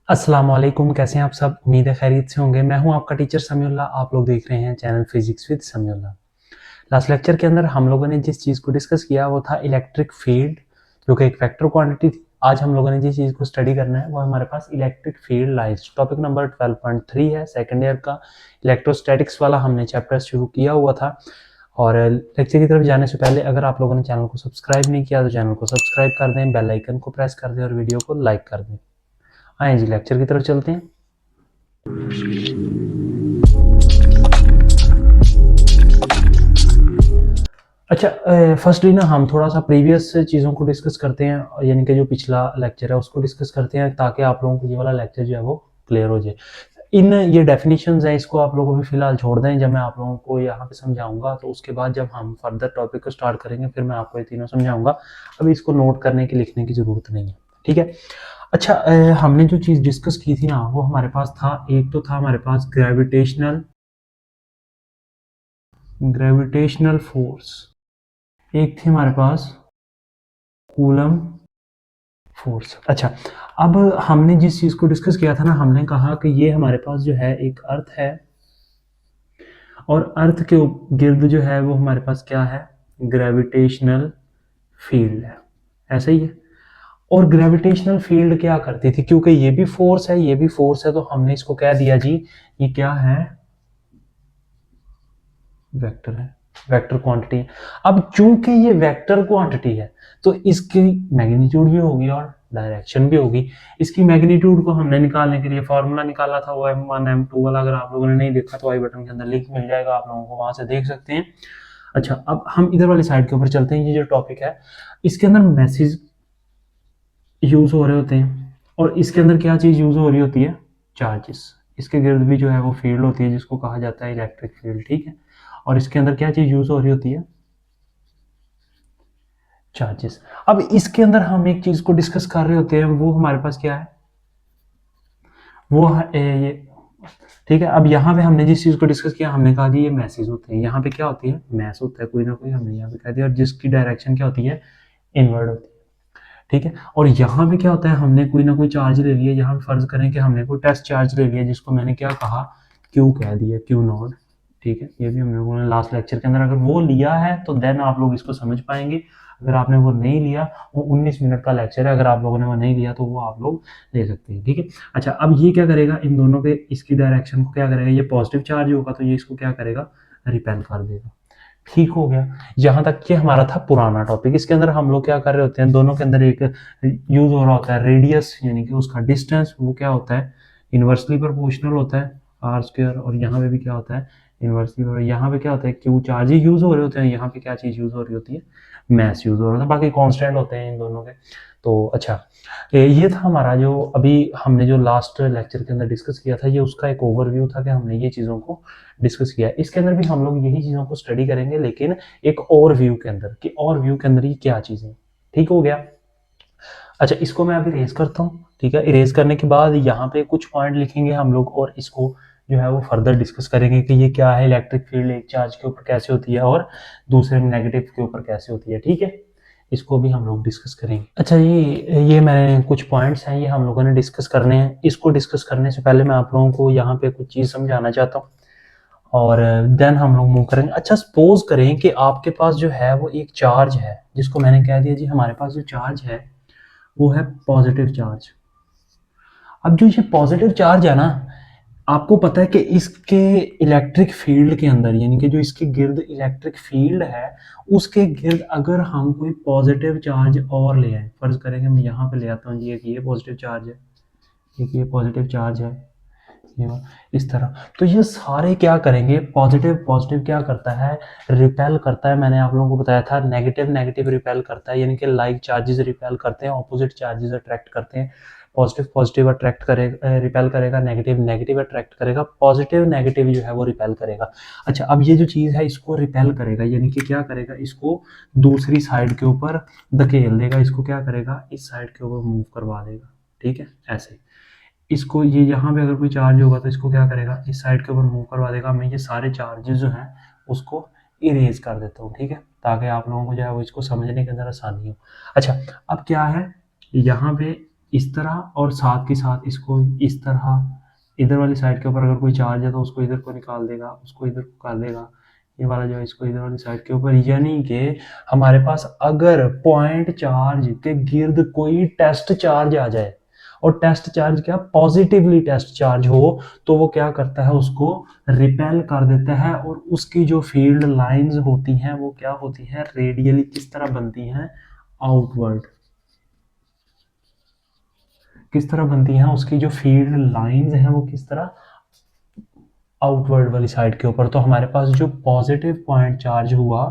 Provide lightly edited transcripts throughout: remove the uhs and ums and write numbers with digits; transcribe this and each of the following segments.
अस्सलाम वालेकुम, कैसे हैं आप सब? उम्मीद है खैरियत से होंगे। मैं हूं आपका टीचर समीउल्लाह। आप लोग देख रहे हैं channel physics with Samiullah. Last lecture के अंदर हम लोगों ने जिस चीज़ को डिस्कस किया वो था इलेक्ट्रिक फील्ड, जो कि एक वेक्टर क्वांटिटी थी। आज हम लोगों ने जिस चीज़ को स्टडी करना है वो हमारे पास electric field lines. Topic number 12.3 है, सेकेंड ईयर का इलेक्ट्रोस्टैटिक्स वाला हमने चैप्टर शुरू किया हुआ था। और लेक्चर की तरफ जाने से पहले अगर आप लोगों ने चैनल को सब्सक्राइब नहीं किया तो चैनल को सब्सक्राइब कर दें, बेल आइकन को प्रेस कर दें और वीडियो को लाइक कर दें। आए जी लेक्चर की तरफ चलते हैं। अच्छा, फर्स्टली ना हम थोड़ा सा प्रीवियस चीज़ों को डिस्कस करते हैं, यानी कि जो पिछला लेक्चर है उसको डिस्कस करते हैं ताकि आप लोगों को ये वाला लेक्चर जो है वो क्लियर हो जाए। इन ये डेफिनेशंस हैं, इसको आप लोगों को भी फिलहाल छोड़ दें। जब मैं आप लोगों को यहाँ पे समझाऊंगा तो उसके बाद जब हम फर्दर टॉपिक को स्टार्ट करेंगे फिर मैं आपको ये तीनों समझाऊंगा। अभी इसको नोट करने की लिखने की ज़रूरत नहीं है, ठीक है। अच्छा, हमने जो चीज़ डिस्कस की थी ना वो हमारे पास था, एक तो था हमारे पास ग्रेविटेशनल फोर्स, एक थी हमारे पास कूलम फोर्स। अच्छा, अब हमने जिस चीज को डिस्कस किया था ना, हमने कहा कि ये हमारे पास जो है एक अर्थ है और अर्थ के गिर्द जो है वो हमारे पास क्या है, ग्रेविटेशनल फील्ड है। ऐसा ही है। और ग्रेविटेशनल फील्ड क्या करती थी, क्योंकि ये भी फोर्स है ये भी फोर्स है, तो हमने इसको कह दिया जी ये क्या है, वेक्टर है, वेक्टर क्वांटिटी। अब चूंकि ये वेक्टर क्वांटिटी है तो इसकी मैग्नीट्यूड भी होगी और डायरेक्शन भी होगी। इसकी मैग्नीट्यूड को हमने निकालने के लिए फॉर्मूला निकाला था, वो m1 m2 वाला। अगर आप लोगों ने नहीं देखा तो आई बटन के अंदर लिंक मिल जाएगा, आप लोगों को वहां से देख सकते हैं। अच्छा, अब हम इधर वाली साइड के ऊपर चलते हैं। ये जो टॉपिक है इसके अंदर मैसेज यूज हो रहे होते हैं और इसके अंदर क्या चीज यूज हो रही होती है, चार्जेस। इसके गिर्द भी जो है वो फील्ड होती है जिसको कहा जाता है इलेक्ट्रिक फील्ड, ठीक है। और इसके अंदर क्या चीज यूज हो रही होती है, चार्जेस। अब इसके अंदर हम एक चीज को डिस्कस कर रहे होते हैं, वो हमारे पास क्या है, वो है ये, ठीक है। अब यहाँ पे हमने जिस चीज को डिस्कस किया हमने कहा जी ये मैसेज होते हैं। यहाँ पे क्या होती है, मैस होता है कोई ना कोई, हमने यहाँ पे कह दिया। और जिसकी डायरेक्शन क्या होती है, इनवर्ड होती है, ठीक है। और यहाँ पे क्या होता है, हमने कोई ना कोई चार्ज ले लिया। यहाँ पे फर्ज करें कि हमने कोई टेस्ट चार्ज ले लिया जिसको मैंने क्या कहा, क्यू कह दिया, क्यू नॉट, ठीक है। ये भी हम लोगों ने लास्ट लेक्चर के अंदर अगर वो लिया है तो देन आप लोग इसको समझ पाएंगे। अगर आपने वो नहीं लिया, वो 19 मिनट का लेक्चर है, अगर आप लोगों ने वो नहीं लिया तो वो आप लोग ले सकते हैं, ठीक है। अच्छा, अब ये क्या करेगा, इन दोनों के इसकी डायरेक्शन को क्या करेगा, ये पॉजिटिव चार्ज होगा तो ये इसको क्या करेगा, रिपेल कर देगा। ठीक हो गया। यहां तक कि हमारा था पुराना टॉपिक। इसके अंदर हम लोग क्या कर रहे होते हैं, दोनों के अंदर एक यूज हो रहा होता है रेडियस, यानी कि उसका डिस्टेंस, वो क्या होता है, इनवर्सली प्रोपोर्शनल होता है आर स्क्वायर। और यहाँ पे भी क्या होता है, इनवर्सली। और यहाँ पे क्या होता है, क्यू चार्ज ही यूज हो रहे होते हैं। यहाँ पे क्या चीज यूज हो रही होती है, मैस यूज हो रहा था। बाकी कांस्टेंट होते हैं इन दोनों के। तो अच्छा, ये था हमारा जो अभी हमने जो लास्ट लेक्चर के अंदर डिस्कस किया था, ये उसका एक ओवरव्यू था कि हमने ये चीज़ों को डिस्कस किया। इसके अंदर भी हम लोग यही चीज़ों को स्टडी करेंगे, लेकिन एक और व्यू के अंदर, कि और व्यू के अंदर ये क्या चीज़ें। ठीक हो गया। अच्छा, इसको मैं अभी इरेज करता हूँ, ठीक है। इरेज करने के बाद यहाँ पे कुछ पॉइंट लिखेंगे हम लोग और इसको जो है वो फर्दर डिस्कस करेंगे कि ये क्या है, इलेक्ट्रिक फील्ड एक चार्ज के ऊपर कैसे होती है और दूसरे नेगेटिव के ऊपर कैसे होती है, ठीक है। इसको भी हम लोग डिस्कस करेंगे। अच्छा, ये मैंने कुछ पॉइंट्स हैं, ये हम लोगों ने डिस्कस करने हैं। इसको डिस्कस करने से पहले मैं आप लोगों को यहाँ पे कुछ चीज़ समझाना चाहता हूँ और देन हम लोग मूव करेंगे। अच्छा, सपोज करें कि आपके पास जो है वो एक चार्ज है जिसको मैंने कह दिया जी हमारे पास जो चार्ज है वो है पॉजिटिव चार्ज। अब जो ये पॉजिटिव चार्ज है ना, आपको पता है कि इसके इलेक्ट्रिक फील्ड के अंदर, यानी कि जो इसके गिर्द इलेक्ट्रिक फील्ड है उसके गिर्द अगर हम कोई पॉजिटिव चार्ज और ले आए, फर्ज करेंगे मैं यहाँ पे ले आता हूँ जी, एक ये पॉजिटिव चार्ज है, एक ये पॉजिटिव चार्ज है, ये इस तरह। तो ये सारे क्या करेंगे, पॉजिटिव पॉजिटिव क्या करता है, रिपेल करता है। मैंने आप लोगों को बताया था नेगेटिव नेगेटिव रिपेल करता है, यानी कि लाइक चार्जेस रिपेल करते हैं, ऑपोजिट चार्जेस अट्रैक्ट करते हैं। पॉजिटिव पॉजिटिव अट्रैक्ट करेगा, रिपेल करेगा, नेगेटिव नेगेटिव अट्रैक्ट करेगा, पॉजिटिव नेगेटिव जो है वो रिपेल करेगा। अच्छा, अब ये जो चीज़ है इसको रिपेल करेगा, यानी कि क्या करेगा, इसको दूसरी साइड के ऊपर धकेल देगा, इसको क्या करेगा, इस साइड के ऊपर मूव करवा देगा, ठीक है। ऐसे इसको, ये यहाँ पे अगर कोई चार्ज होगा तो इसको क्या करेगा, इस साइड के ऊपर मूव करवा देगा। मैं ये सारे चार्जेस जो हैं उसको इरेज कर देता हूँ, ठीक है, ताकि आप लोगों को जो है वो इसको समझने के अंदर आसानी हो। अच्छा, अब क्या है, यहाँ पे इस तरह, और साथ के साथ इसको इस तरह इधर वाली साइड के ऊपर अगर कोई चार्ज है तो उसको इधर को निकाल देगा, उसको इधर को कर देगा, ये वाला जो है इसको इधर वाली साइड के ऊपर। यानी कि हमारे पास अगर पॉइंट चार्ज के गिर्द कोई टेस्ट चार्ज आ जाए, और टेस्ट चार्ज क्या, पॉजिटिवली टेस्ट चार्ज हो, तो वो क्या करता है, उसको रिपेल कर देता है, और उसकी जो फील्ड लाइंस होती हैं वो क्या होती हैं, रेडियली किस तरह बनती हैं, आउटवर्ड। किस तरह बनती हैं, उसकी जो फील्ड लाइंस हैं वो किस तरह, आउटवर्ड वाली साइड के ऊपर। तो हमारे पास जो पॉजिटिव पॉइंट चार्ज हुआ,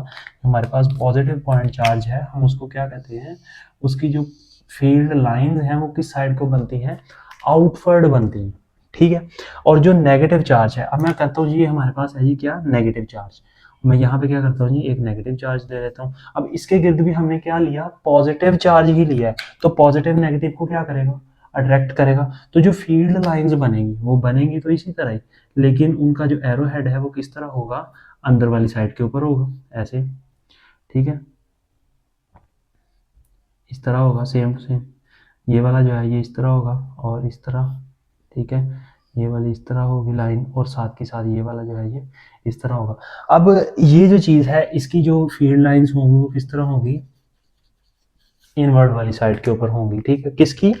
हमारे पास पॉजिटिव पॉइंट चार्ज है, हम उसको क्या कहते हैं, उसकी जो फील्ड लाइंस हैं वो किस साइड को बनती हैं, आउटवर्ड बनती हैं। ठीक है। और जो नेगेटिव चार्ज है, अब मैं कहता हूँ जी ये हमारे पास है जी क्या, नेगेटिव चार्ज। मैं यहाँ पे क्या करता हूँ जी, एक नेगेटिव चार्ज दे देता हूँ। अब इसके गिर्द भी हमने क्या लिया, पॉजिटिव चार्ज ही लिया है, तो पॉजिटिव नेगेटिव को क्या करेगा, अट्रैक्ट करेगा। तो जो फील्ड लाइंस बनेंगी वो बनेंगी तो इसी तरह ही, लेकिन उनका जो एरो हेड है वो किस तरह होगा, अंदर वाली साइड के ऊपर होगा, ऐसे। ठीक है, इस तरह होगा, सेम टू सेम। ये वाला जो है ये इस तरह होगा और इस तरह। ठीक है, ये वाली इस तरह होगी लाइन, और साथ के साथ ये वाला जो है ये इस तरह होगा। अब ये जो चीज़ है इसकी जो फील्ड लाइंस होंगी वो किस तरह होंगी, इनवर्ड वाली साइड के ऊपर होंगी। ठीक है, किसकी,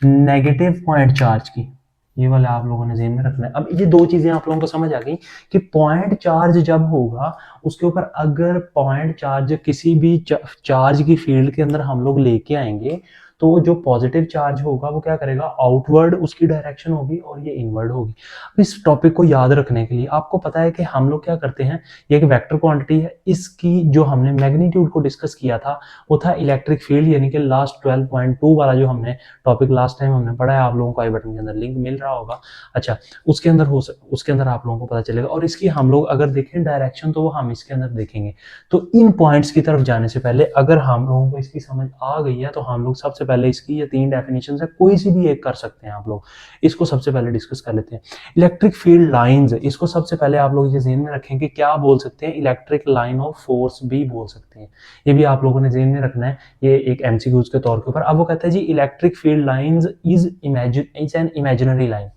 नेगेटिव पॉइंट चार्ज की। ये वाला आप लोगों ने ध्यान में रखना है। अब ये दो चीजें आप लोगों को समझ आ गई कि पॉइंट चार्ज जब होगा उसके ऊपर अगर पॉइंट चार्ज किसी भी चार्ज की फील्ड के अंदर हम लोग लेके आएंगे, तो जो पॉजिटिव चार्ज होगा वो क्या करेगा, आउटवर्ड उसकी डायरेक्शन होगी और ये इनवर्ड होगी। अब इस टॉपिक को याद रखने के लिए आपको पता है कि हम लोग क्या करते हैं, ये एक वेक्टर क्वांटिटी है, इसकी जो हमने मैग्नीट्यूड को डिस्कस किया था वो था इलेक्ट्रिक फील्ड, यानी कि लास्ट 12.2 वाला जो हमने टॉपिक लास्ट टाइम हमने पढ़ा है, आप लोगों को आई बटन के अंदर लिंक मिल रहा होगा। अच्छा, उसके अंदर आप लोगों को पता चलेगा। और इसकी हम लोग अगर देखें डायरेक्शन तो वो हम इसके अंदर देखेंगे। तो इन पॉइंट्स की तरफ जाने से पहले अगर हम लोगों को इसकी समझ आ गई है तो हम लोग सबसे पहले इसकी ये 3 डेफिनेशन है, कोई सी भी एक कर सकते हैं आप लोग, इसको सबसे पहले डिस्कस कर लेते हैं। इलेक्ट्रिक फील्ड लाइंस, इसको सबसे पहले आप लोग ये ज़हन में रखें कि क्या बोल सकते हैं, इलेक्ट्रिक लाइन ऑफ फोर्स भी बोल सकते हैं। ये भी आप लोगों ने ज़हन में रखना है, ये एक एमसीक्यूज के तौर के ऊपर। अब वो कहता है जी electric field lines is an imaginary line.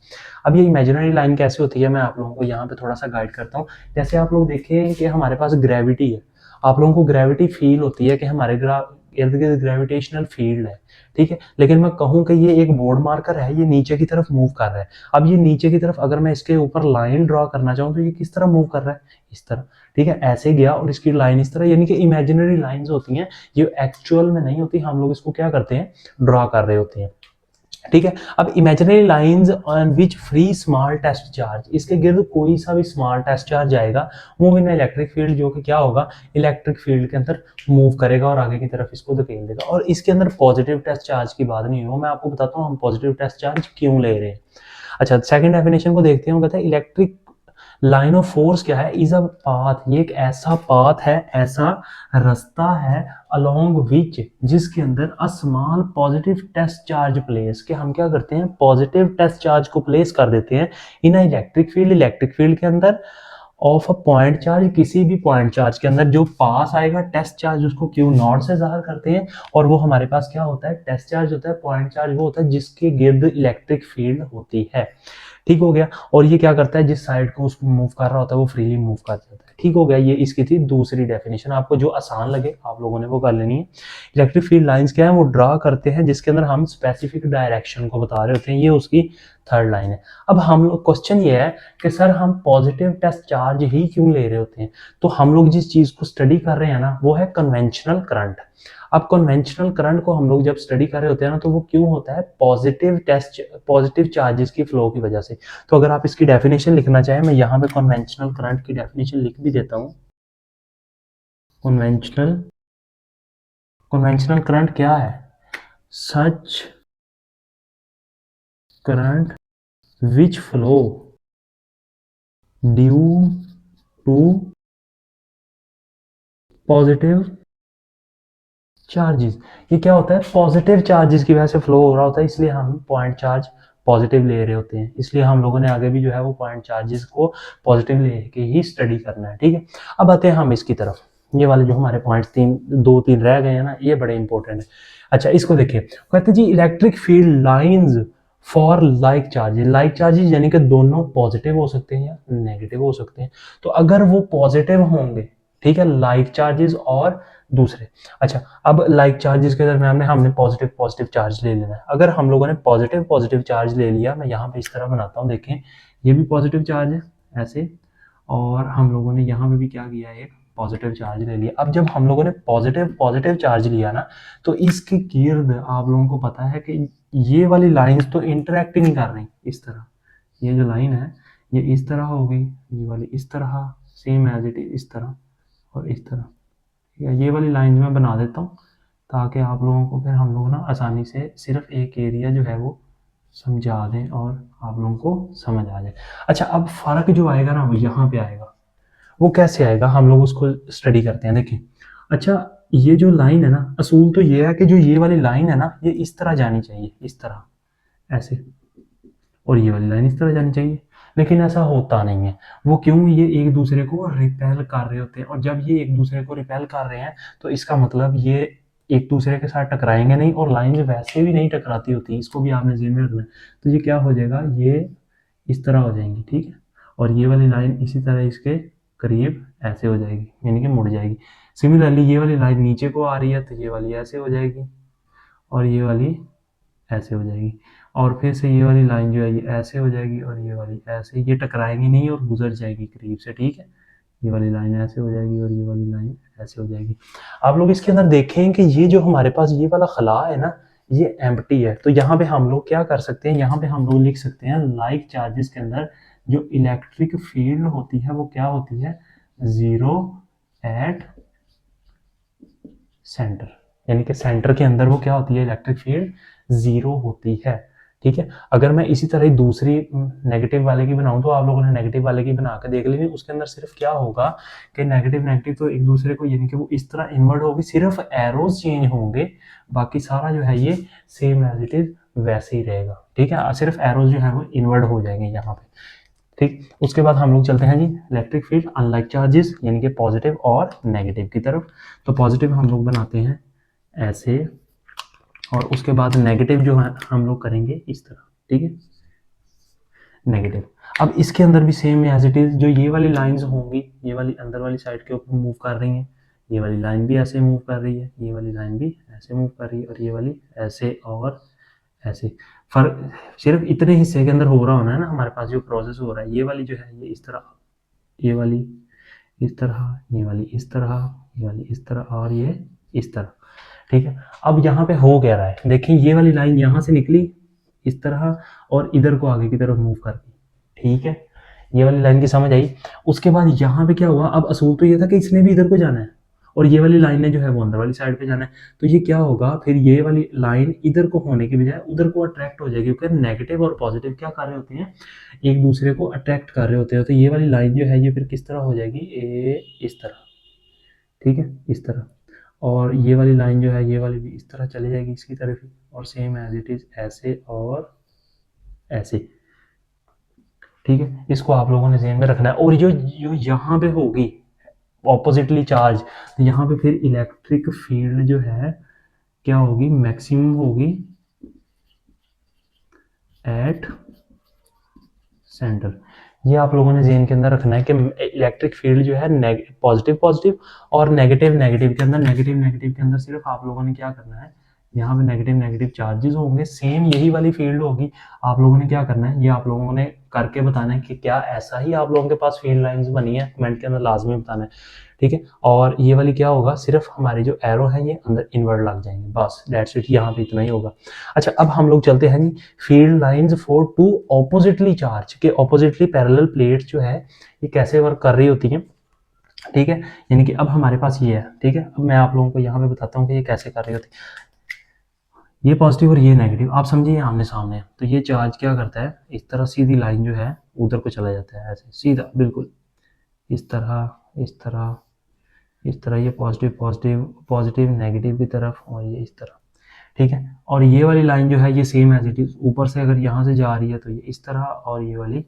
अब ये इमेजिनरी लाइन कैसे होती है, मैं आप लोगों को यहाँ पे थोड़ा सा गाइड करता हूँ। जैसे आप लोग देखें कि हमारे पास ग्रेविटी है, आप लोगों को ग्रेविटी फील होती है कि हमारे इर्द गिर्द ग्रेविटेशनल फील्ड है। ठीक है, लेकिन मैं कहूँ कि ये एक बोर्ड मार्कर है, ये नीचे की तरफ मूव कर रहा है। अब ये नीचे की तरफ अगर मैं इसके ऊपर लाइन ड्रॉ करना चाहूँ तो ये किस तरह मूव कर रहा है, इस तरह। ठीक है, ऐसे गया और इसकी लाइन इस तरह, यानी कि इमेजिनरी लाइंस होती हैं, ये एक्चुअल में नहीं होती, हम लोग इसको क्या करते हैं, ड्रॉ कर रहे होते हैं। ठीक है, अब imaginary lines on which free small test charge, इसके गिर्द कोई सा भी स्मॉल टेस्ट चार्ज आएगा, मूव इन इलेक्ट्रिक फील्ड, जो कि क्या होगा, इलेक्ट्रिक फील्ड के अंदर मूव करेगा और आगे की तरफ इसको धकेल देगा। और इसके अंदर पॉजिटिव टेस्ट चार्ज की बात नहीं हो, मैं आपको बताता हूँ हम पॉजिटिव टेस्ट चार्ज क्यों ले रहे हैं। अच्छा, सेकंड डेफिनेशन को देखते हैं। वो कहता है इलेक्ट्रिक लाइन ऑफ फोर्स क्या है, इज अ पाथ, ये एक ऐसा पाथ है, ऐसा रास्ता है, अलोंग विच, जिसके अंदर a small positive test charge place, के हम क्या करते हैं, पॉजिटिव टेस्ट चार्ज को प्लेस कर देते हैं in electric field, electric field के अंदर, ऑफ अ पॉइंट चार्ज, किसी भी पॉइंट चार्ज के अंदर जो पास आएगा टेस्ट चार्ज, उसको क्यू नॉट से जाहिर करते हैं। और वो हमारे पास क्या होता है, टेस्ट चार्ज होता है, पॉइंट चार्ज वो होता है जिसके गिर्द इलेक्ट्रिक फील्ड होती है। ठीक हो गया, और ये क्या करता है, जिस साइड को उसको मूव कर रहा होता है वो फ्रीली मूव कर जाता है। ठीक हो गया, ये इसकी थी दूसरी डेफिनेशन, आपको जो आसान लगे आप लोगों ने वो कर लेनी है। इलेक्ट्रिक फील्ड लाइंस क्या है, वो ड्रा करते हैं जिसके अंदर हम स्पेसिफिक डायरेक्शन को बता रहे होते हैं, ये उसकी थर्ड लाइन है। अब हम लोग क्वेश्चन ये है कि सर हम पॉजिटिव टेस्ट चार्ज ही क्यों ले रहे होते हैं, तो हम लोग जिस चीज को स्टडी कर रहे हैं ना वो है कन्वेंशनल करंट। अब कन्वेंशनल करंट को हम लोग जब स्टडी कर रहे होते हैं ना तो वो क्यों होता है, पॉजिटिव चार्जेस की फ्लो की वजह से। तो अगर आप इसकी डेफिनेशन लिखना चाहें, मैं यहाँ पे कन्वेंशनल करंट की डेफिनेशन लिख भी देता हूँ। कन्वेंशनल कन्वेंशनल करंट क्या है, such current which flow due to positive charges. ये क्या होता है, पॉजिटिव चार्जेस की वजह से फ्लो हो रहा होता है, इसलिए हम पॉइंट चार्ज पॉजिटिव ले रहे होते हैं। इसलिए हम लोगों ने आगे भी जो है वो पॉइंट चार्जेस को पॉजिटिव लेके ही स्टडी करना है। ठीक है, अब आते हैं हम इसकी तरफ। ये वाले जो हमारे पॉइंट्स 2-3 रह गए हैं ना, ये बड़े इंपॉर्टेंट है। अच्छा, इसको देखिए, कहते जी electric field lines for like charges, like charges यानी कि दोनों पॉजिटिव हो सकते हैं या नेगेटिव हो सकते हैं। तो अगर वो पॉजिटिव होंगे, ठीक है, लाइक चार्जेस और दूसरे, अच्छा अब लाइक चार्जेस के दरम्यान में हमने पॉजिटिव पॉजिटिव चार्ज ले लेना है। अगर हम लोगों ने पॉजिटिव पॉजिटिव चार्ज ले लिया, मैं यहाँ पे इस तरह बनाता हूँ, देखें ये भी पॉजिटिव चार्ज है ऐसे, और हम लोगों ने यहाँ पे भी क्या किया है, एक पॉजिटिव चार्ज ले लिया। अब जब हम लोगों ने पॉजिटिव पॉजिटिव चार्ज लिया ना, तो इसके गिर्द आप लोगों को पता है कि ये वाली लाइंस तो इंटरेक्ट ही नहीं कर रही इस तरह। ये जो लाइन है ये इस तरह होगी, ये वाली इस तरह, सेम एज इट इज इस तरह और इस तरह। ठीक है, ये वाली लाइन मैं बना देता हूँ ताकि आप लोगों को फिर हम लोग ना आसानी से सिर्फ एक एरिया जो है वो समझा दें और आप लोगों को समझ आ जाए। अच्छा, अब फर्क जो आएगा ना वो यहाँ पे आएगा। वो कैसे आएगा, हम लोग उसको स्टडी करते हैं। देखिए, अच्छा ये जो लाइन है ना, असूल तो ये है कि जो ये वाली लाइन है ना, ये इस तरह जानी चाहिए, इस तरह ऐसे, और ये वाली लाइन इस तरह जानी चाहिए, लेकिन ऐसा होता नहीं है। वो क्यों, ये एक दूसरे को रिपेल कर रहे होते हैं, और जब ये एक दूसरे को रिपेल कर रहे हैं तो इसका मतलब ये एक दूसरे के साथ टकराएंगे नहीं, और लाइन वैसे भी नहीं टकराती होती, इसको भी आपने ध्यान में रखना है। तो ये क्या हो जाएगा, ये इस तरह हो जाएंगी, ठीक है, और ये वाली लाइन इसी तरह इसके करीब ऐसे हो जाएगी, यानी कि मुड़ जाएगी। सिमिलरली ये वाली लाइन नीचे को आ रही है तो ये वाली ऐसे हो जाएगी, और ये वाली ऐसे हो जाएगी, और फिर से ये वाली लाइन जो है ये ऐसे हो जाएगी, और ये वाली ऐसे, ये टकराएंगी नहीं और गुजर जाएगी करीब से, ठीक है। ये वाली लाइन ऐसे हो जाएगी और ये वाली लाइन ऐसे हो जाएगी। आप लोग इसके अंदर देखें कि ये जो हमारे पास ये वाला खला है ना, ये एम्प्टी है। तो यहाँ पे हम लोग क्या कर सकते हैं, यहाँ पे हम लोग लिख सकते हैं लाइक चार्जेस के अंदर जो इलेक्ट्रिक फील्ड होती है वो क्या होती है, जीरो एट सेंटर, यानी कि सेंटर के अंदर वो क्या होती है, इलेक्ट्रिक फील्ड जीरो होती है, ठीक है। अगर मैं इसी तरह दूसरी नेगेटिव वाले की बनाऊं, तो आप लोगों ने नेगेटिव वाले की बना कर देख ली, उसके अंदर सिर्फ क्या होगा कि नेगेटिव नेगेटिव तो एक दूसरे को, यानी कि वो इस तरह इन्वर्ट होगी, सिर्फ एरोज चेंज होंगे, बाकी सारा जो है ये सेम एज इट इज वैसे ही रहेगा, ठीक है। सिर्फ एरोज जो है वो इन्वर्ट हो जाएंगे यहाँ पे, ठीक। उसके बाद हम लोग चलते हैं जी इलेक्ट्रिक फील्ड अनलाइक चार्जेस, यानी कि पॉजिटिव और नेगेटिव की तरफ। तो पॉजिटिव हम लोग बनाते हैं ऐसे, और उसके बाद नेगेटिव जो है हम लोग करेंगे इस तरह, ठीक है, नेगेटिव। अब इसके अंदर भी सेम एज इट इज, जो ये वाली लाइंस होंगी ये वाली अंदर वाली साइड के ऊपर मूव कर रही हैं, ये वाली लाइन भी ऐसे मूव कर रही है, ये वाली लाइन भी ऐसे मूव कर रही है, और ये वाली ऐसे और ऐसे। फर्क सिर्फ इतने हिस्से के अंदर हो रहा होना है ना, हमारे पास जो प्रोसेस हो रहा है, ये वाली जो है ये इस तरह, ये वाली इस तरह, ये वाली इस तरह, ये वाली इस तरह, और ये इस तरह, ठीक है। अब यहाँ पे हो क्या रहा है, देखिए ये वाली लाइन यहाँ से निकली इस तरह और इधर को आगे की तरफ मूव कर दी, ठीक है, ये वाली लाइन की समझ आई। उसके बाद यहाँ पे क्या हुआ, अब असूल तो ये था कि इसने भी इधर को जाना है, और ये वाली लाइन ने जो है वो अंदर वाली साइड पे जाना है। तो ये क्या होगा, फिर ये वाली लाइन इधर को होने की बजाय उधर को अट्रैक्ट हो जाएगी, क्योंकि नेगेटिव और पॉजिटिव क्या कर रहे होते हैं, एक दूसरे को अट्रैक्ट कर रहे होते हैं। तो ये वाली लाइन जो है ये फिर किस तरह हो जाएगी, इस तरह, ठीक है, इस तरह, और ये वाली लाइन जो है ये वाली भी इस तरह चली जाएगी इसकी तरफ ही, और सेम एज इट इज ऐसे और ऐसे, ठीक है। इसको आप लोगों ने ध्यान में रखना है। और जो जो यहाँ पे होगी ऑपोजिटली चार्ज, तो यहाँ पे फिर इलेक्ट्रिक फील्ड जो है क्या होगी, मैक्सिमम होगी एट सेंटर। ये आप लोगों ने ज़हन के अंदर रखना है कि इलेक्ट्रिक फील्ड जो है पॉजिटिव पॉजिटिव और नेगेटिव नेगेटिव के अंदर, नेगेटिव नेगेटिव के अंदर सिर्फ आप लोगों ने क्या करना है, यहाँ पे नेगेटिव नेगेटिव चार्जेस होंगे, सेम यही वाली फील्ड होगी। आप लोगों ने क्या करना है, ये आप लोगों ने करके बताना है कि क्या ऐसा ही आप लोगों के पास फील्ड लाइंस बनी है, कमेंट के अंदर लाजमी बताना है, ठीक है। और ये वाली क्या होगा, सिर्फ हमारे जो एरो है ये अंदर इन्वर्ट लग जाएंगे, बस दैट्स इट, यहाँ पे इतना ही होगा। अच्छा, अब हम लोग चलते हैं जी field lines for two oppositely charge के ऑपोजिटली पैरेलल प्लेट्स जो है ये कैसे वर्क कर रही होती हैं, ठीक है। यानी कि अब हमारे पास ये है, ठीक है। अब मैं आप लोगों को यहाँ पे बताता हूँ कि ये कैसे कर रही होती है, ये पॉजिटिव और ये नेगेटिव, आप समझिए आमने सामने। तो ये चार्ज क्या करता है, इस तरह सीधी लाइन जो है उधर को चला जाता है, ऐसे सीधा बिल्कुल इस तरह इस तरह इस तरह, ये पॉजिटिव पॉजिटिव पॉजिटिव नेगेटिव की तरफ, और ये इस तरह, ठीक है। और ये वाली लाइन जो है ये सेम एज इट इज, ऊपर से अगर यहाँ से जा रही है तो ये इस तरह, और ये वाली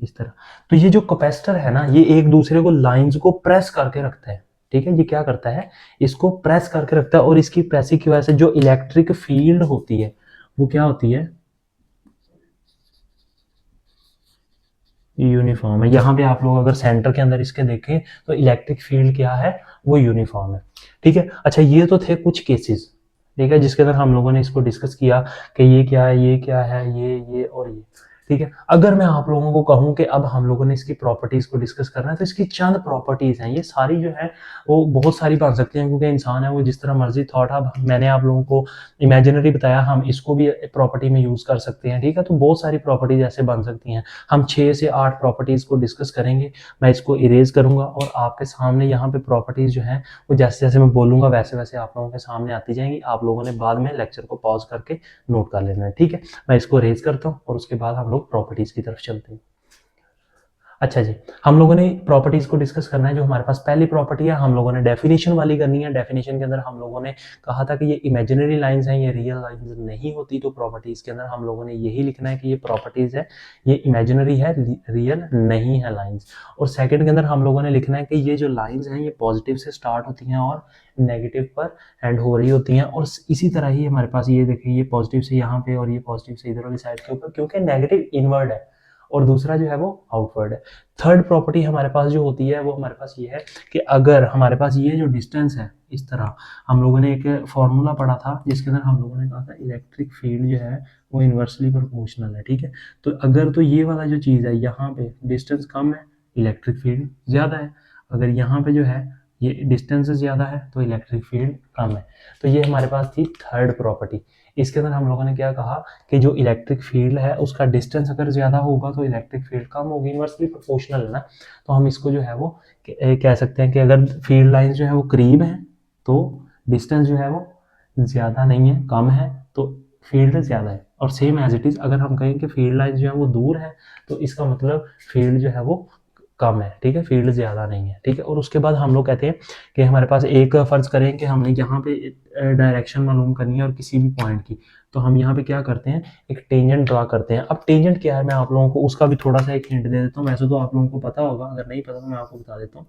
इस तरह। तो ये जो कैपेसिटर है ना, ये एक दूसरे को लाइंस को प्रेस करके रखता है, ठीक है, ये क्या करता है, इसको प्रेस करके रखता है, और इसकी प्रेसिंग की वजह से जो इलेक्ट्रिक फील्ड होती है वो क्या होती है, यूनिफॉर्म है। यहाँ पे आप लोग अगर सेंटर के अंदर इसके देखें तो इलेक्ट्रिक फील्ड क्या है, वो यूनिफॉर्म है। ठीक है, अच्छा ये तो थे कुछ केसेस, ठीक है, जिसके अंदर हम लोगों ने इसको डिस्कस किया कि ये क्या है, ये क्या है, ये और ये। ठीक है, अगर मैं आप लोगों को कहूं कि अब हम लोगों ने इसकी प्रॉपर्टीज को डिस्कस करना है, तो इसकी चंद प्रॉपर्टीज हैं, ये सारी जो है वो बहुत सारी बन सकती हैं, क्योंकि इंसान है वो जिस तरह मर्जी थॉट, अब मैंने आप लोगों को इमेजिनरी बताया, हम इसको भी प्रॉपर्टी में यूज कर सकते हैं। ठीक है, तो बहुत सारी प्रॉपर्टीज ऐसे बन सकती हैं। हम 6 से 8 प्रॉपर्टीज को डिस्कस करेंगे, मैं इसको इरेज करूंगा और आपके सामने यहाँ पे प्रॉपर्टीज जो हैं वो जैसे जैसे मैं बोलूंगा वैसे वैसे आप लोगों के सामने आती जाएंगी। आप लोगों ने बाद में लेक्चर को पॉज करके नोट कर लेना है। ठीक है, मैं इसको इरेज करता हूँ और उसके बाद हम लोग प्रॉपर्टीज की तरफ चलते हैं। अच्छा जी, हम लोगों ने प्रॉपर्टीज को डिस्कस करना है। जो हमारे पास पहली प्रॉपर्टी है, हम लोगों ने डेफिनेशन वाली करनी है। डेफिनेशन के अंदर हम लोगों ने कहा था कि ये इमेजिनरी लाइंस हैं, ये रियल लाइंस नहीं होती। तो प्रॉपर्टीज के अंदर हम लोगों ने यही लिखना है कि ये प्रॉपर्टीज है, ये इमेजिनरी है, रियल नहीं है लाइंस। और सेकंड के अंदर हम लोगों ने लिखना है कि ये जो लाइंस हैं ये पॉजिटिव से स्टार्ट होती हैं और नेगेटिव पर एंड हो रही होती हैं। और इसी तरह ही हमारे पास ये देखिए, ये पॉजिटिव से यहाँ पे और ये पॉजिटिव से इधर वाली साइड के ऊपर, क्योंकि नेगेटिव इनवर्ड है और दूसरा जो है वो आउटवर्ड है। थर्ड प्रॉपर्टी हमारे पास जो होती है वो हमारे पास ये है कि अगर हमारे पास ये जो डिस्टेंस है, इस तरह हम लोगों ने एक फॉर्मूला पढ़ा था जिसके अंदर हम लोगों ने कहा था इलेक्ट्रिक फील्ड जो है वो इन्वर्सली प्रोपोर्शनल है। ठीक है, तो अगर तो ये वाला जो चीज़ है, यहाँ पे डिस्टेंस कम है, इलेक्ट्रिक फील्ड ज़्यादा है। अगर यहाँ पे जो है ये डिस्टेंस ज़्यादा है तो इलेक्ट्रिक फील्ड कम है। तो ये हमारे पास थी थर्ड प्रॉपर्टी। इसके अंदर हम लोगों ने क्या कहा कि जो इलेक्ट्रिक फील्ड है उसका डिस्टेंस अगर ज़्यादा होगा तो इलेक्ट्रिक फील्ड कम होगी, इनवर्सली प्रोपोर्शनल है ना। तो हम इसको जो है वो कह सकते हैं कि अगर फील्ड लाइंस जो है वो करीब है तो डिस्टेंस जो है वो ज़्यादा नहीं है, कम है, तो फील्ड ज़्यादा है। और सेम एज इट इज़ अगर हम कहें कि फील्ड लाइंस जो है वो दूर है तो इसका मतलब फील्ड जो है वो कम है। ठीक है, फील्ड ज़्यादा नहीं है। ठीक है, और उसके बाद हम लोग कहते हैं कि हमारे पास एक फ़र्ज़ करें कि हमने यहाँ पे डायरेक्शन मालूम करनी है और किसी भी पॉइंट की, तो हम यहाँ पे क्या करते हैं, एक टेंजेंट ड्रा करते हैं। अब टेंजेंट क्या है, मैं आप लोगों को उसका भी थोड़ा सा एक हिंट दे देता हूँ। वैसे तो आप लोगों को पता होगा, अगर नहीं पता तो मैं आपको बता देता हूँ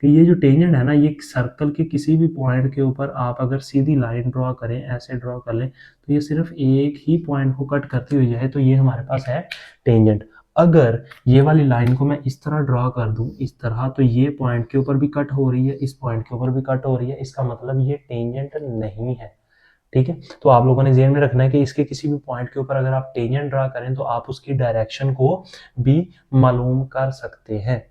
कि ये जो टेंजेंट है ना, ये सर्कल के किसी भी पॉइंट के ऊपर आप अगर सीधी लाइन ड्रा करें, ऐसे ड्रा कर लें, तो ये सिर्फ एक ही पॉइंट को कट करती हुई है, तो ये हमारे पास है टेंजेंट। अगर ये वाली लाइन को मैं इस तरह ड्रा कर दूं, इस तरह, तो ये पॉइंट के ऊपर भी कट हो रही है, इस पॉइंट के ऊपर भी कट हो रही है, इसका मतलब ये टेंजेंट नहीं है। ठीक है, तो आप लोगों ने ध्यान में रखना है कि इसके किसी भी पॉइंट के ऊपर अगर आप टेंजेंट ड्रा करें तो आप उसकी डायरेक्शन को भी मालूम कर सकते हैं।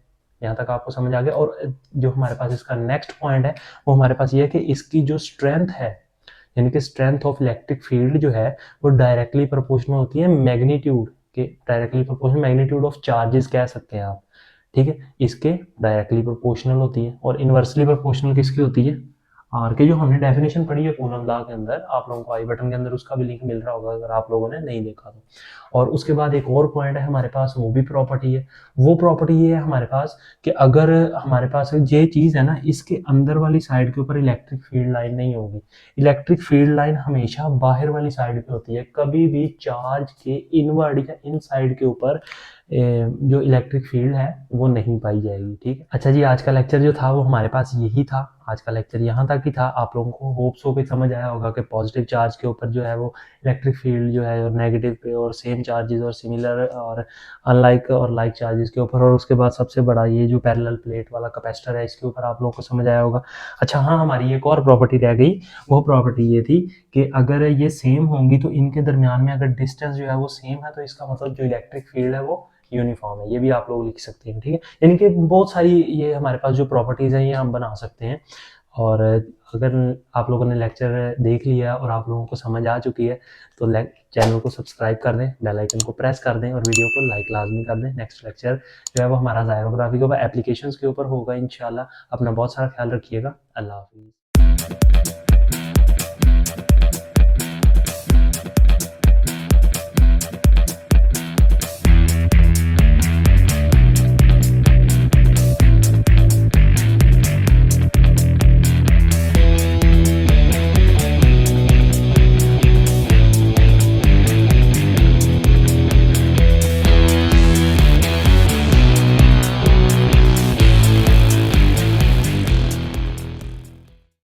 यहाँ तक आपको समझ आ गया। और जो हमारे पास इसका नेक्स्ट पॉइंट है वो हमारे पास ये है कि इसकी जो स्ट्रेंथ है, यानी कि स्ट्रेंथ ऑफ इलेक्ट्रिक फील्ड जो है वो डायरेक्टली प्रोपोर्शनल होती है मैग्नीट्यूड के, directly proportional magnitude of charges कह सकते हैं आप। ठीक है, इसके डायरेक्टली प्रोपोर्शनल होती है। और इनवर्सली प्रोपोर्शनल किसकी होती है, आर के। जो हमने डेफिनेशन पढ़ी है कूलम लॉ के अंदर, आप लोगों को आई बटन के अंदर उसका भी लिंक मिल रहा होगा अगर आप लोगों ने नहीं देखा तो। और उसके बाद एक और पॉइंट है हमारे पास, वो भी प्रॉपर्टी है। वो प्रॉपर्टी ये है हमारे पास कि अगर हमारे पास ये चीज़ है ना, इसके अंदर वाली साइड के ऊपर इलेक्ट्रिक फील्ड लाइन नहीं होगी। इलेक्ट्रिक फील्ड लाइन हमेशा बाहर वाली साइड पे होती है, कभी भी चार्ज के इनवर्ड या इन साइड के ऊपर जो इलेक्ट्रिक फील्ड है वो नहीं पाई जाएगी। ठीक है, अच्छा जी, आज का लेक्चर जो था वो हमारे पास यही था। आज का लेक्चर यहाँ तक ही था। आप लोगों को होप्स हो कि समझ आया होगा कि पॉजिटिव चार्ज के ऊपर जो है वो इलेक्ट्रिक फील्ड जो है, और नेगेटिव पे, और सेम चार्जेस और सिमिलर और अनलाइक और लाइक चार्जेस के ऊपर। और उसके बाद सबसे बड़ा ये जो पैरेलल प्लेट वाला कैपेसिटर है, इसके ऊपर आप लोगों को समझ आया होगा। अच्छा हाँ, हमारी एक और प्रॉपर्टी रह गई। वो प्रॉपर्टी ये थी कि अगर ये सेम होंगी तो इनके दरमियान में अगर डिस्टेंस जो है वो सेम है तो इसका मतलब जो इलेक्ट्रिक फील्ड है वो यूनिफॉर्म है। ये भी आप लोग लिख सकते हैं। ठीक है, यानी कि बहुत सारी ये हमारे पास जो प्रॉपर्टीज हैं ये हम बना सकते हैं। और अगर आप लोगों ने लेक्चर देख लिया और आप लोगों को समझ आ चुकी है तो चैनल को सब्सक्राइब कर दें, बेल आइकन को प्रेस कर दें और वीडियो को लाइक लाजमी कर दें। नेक्स्ट लेक्चर जो है वो हमारा ज़ायरोग्राफी के ऊपर, एप्लीकेशंस के ऊपर होगा इंशाल्लाह। अपना बहुत सारा ख्याल रखिएगा। अल्लाह हाफिज़।